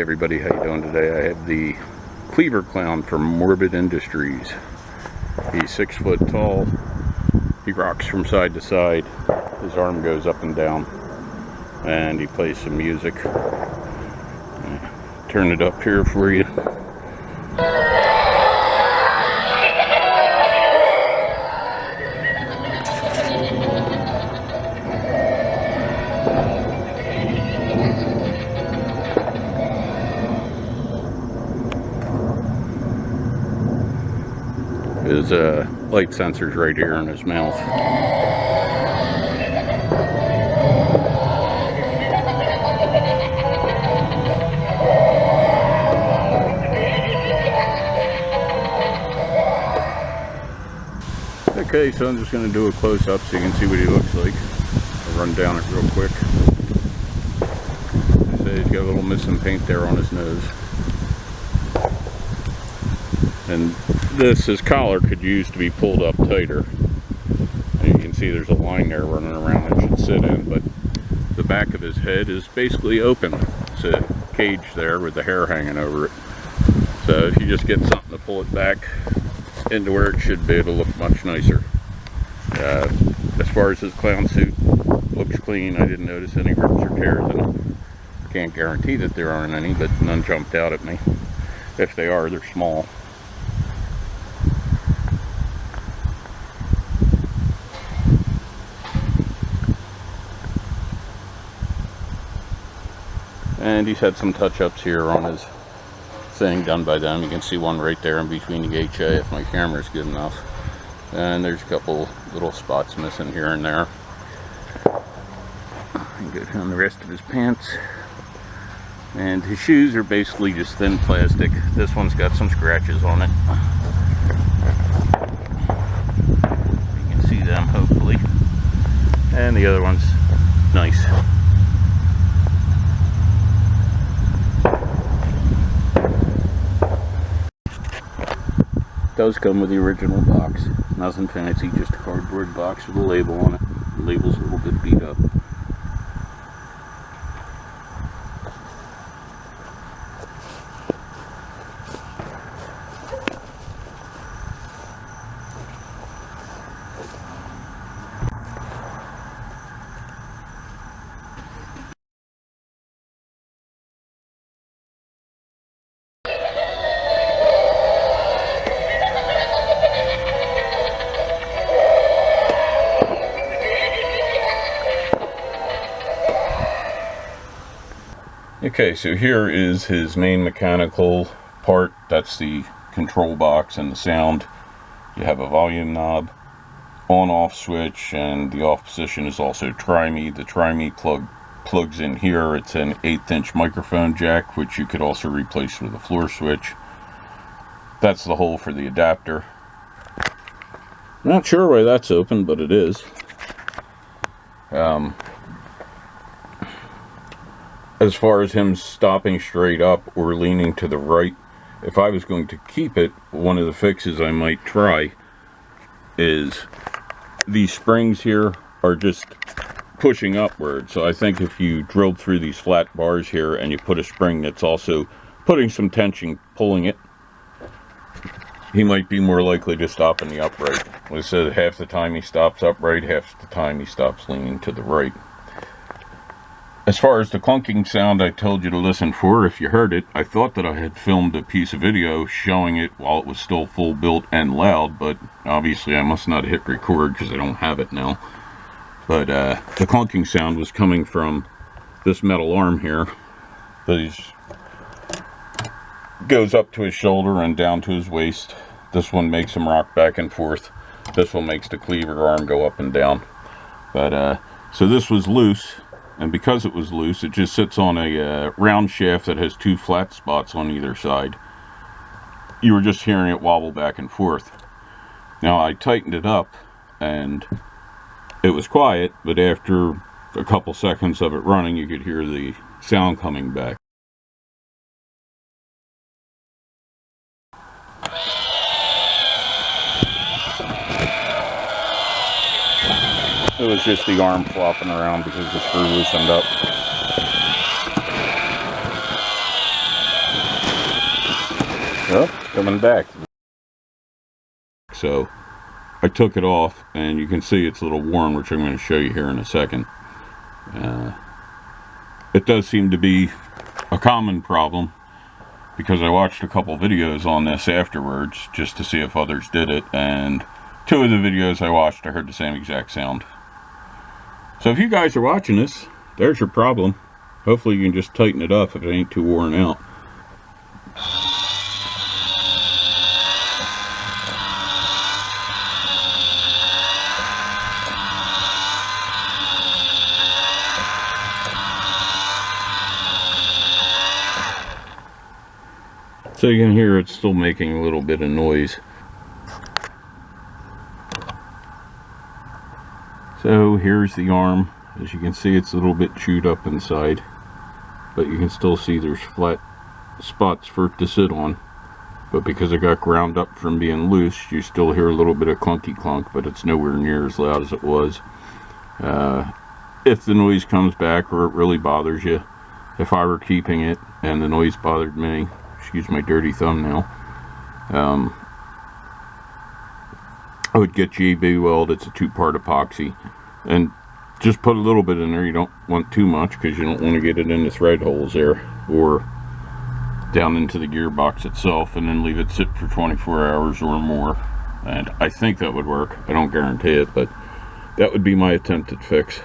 everybody, how you doing today? I have the Cleaver clown from Morbid Industries. He's 6 foot tall. He rocks from side to side. His arm goes up and down, and he plays some music. Turn it up here for you. His light sensor's right here in his mouth. Okay, so I'm just going to do a close-up so you can see what he looks like. I'll run down it real quick. He's got a little missing paint there on his nose. And his collar could use to be pulled up tighter. And you can see there's a line there running around it should sit in, but the back of his head is basically open. It's a cage there with the hair hanging over it. So if you just get something to pull it back into where it should be, it'll look much nicer. As far as his clown suit, looks clean. I didn't notice any rips or tears in it. Can't guarantee that there aren't any, but none jumped out at me. If they are, they're small. And he's had some touch-ups here on his thing done by them. You can see one right there in between the HA if my camera's good enough. And there's a couple little spots missing here and there. And go down the rest of his pants. And his shoes are basically just thin plastic. This one's got some scratches on it. You can see them hopefully. And the other one's nice. Does come with the original box. Nothing fancy, just a cardboard box with a label on it. The label's a little bit beat up. Okay, so here is his main mechanical part. That's the control box and the sound. You have a volume knob, on-off switch, and the off position is also try-me. The try-me plugs in here. It's an 1/8" microphone jack, which you could also replace with a floor switch. That's the hole for the adapter. Not sure why that's open, but it is. As far as him stopping straight up or leaning to the right, if I was going to keep it, one of the fixes I might try is these springs here are just pushing upward. So I think if you drilled through these flat bars here and you put a spring that's also putting some tension, pulling it, he might be more likely to stop in the upright. Like I said, half the time he stops upright, half the time he stops leaning to the right. As far as the clunking sound I told you to listen for, if you heard it, I thought that I had filmed a piece of video showing it while it was still full built and loud, but obviously I must not hit record because I don't have it now. But the clunking sound was coming from this metal arm here. That goes up to his shoulder and down to his waist. This one makes him rock back and forth. This one makes the cleaver arm go up and down. But so this was loose. And because it was loose, it just sits on a round shaft that has 2 flat spots on either side. You were just hearing it wobble back and forth. Now I tightened it up and it was quiet, but after a couple seconds of it running, you could hear the sound coming back. It was just the arm flopping around because the screw loosened up. Oh, coming back. So I took it off, and you can see it's a little worn, which I'm going to show you here in a second. It does seem to be a common problem, because I watched a couple videos on this afterwards just to see if others did it, and 2 of the videos I watched, I heard the same exact sound. So if you guys are watching this, there's your problem. Hopefully you can just tighten it up if it ain't too worn out. So you can hear it's still making a little bit of noise. So here's the arm. As you can see, it's a little bit chewed up inside, but you can still see there's flat spots for it to sit on. But because it got ground up from being loose, you still hear a little bit of clunky clunk, but it's nowhere near as loud as it was. If the noise comes back or it really bothers you, if I were keeping it and the noise bothered me, excuse my dirty thumbnail, I would get JB Weld. It's a 2-part epoxy, and just put a little bit in there. You don't want too much, because you don't want to get it in the thread holes there or down into the gearbox itself, and then leave it sit for 24 hours or more. And I think that would work. I don't guarantee it, but that would be my attempted fix.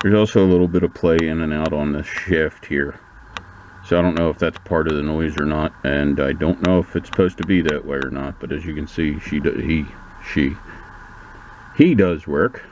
There's also a little bit of play in and out on this shaft here, so I don't know if that's part of the noise or not, and I don't know if it's supposed to be that way or not. But as you can see, he does work.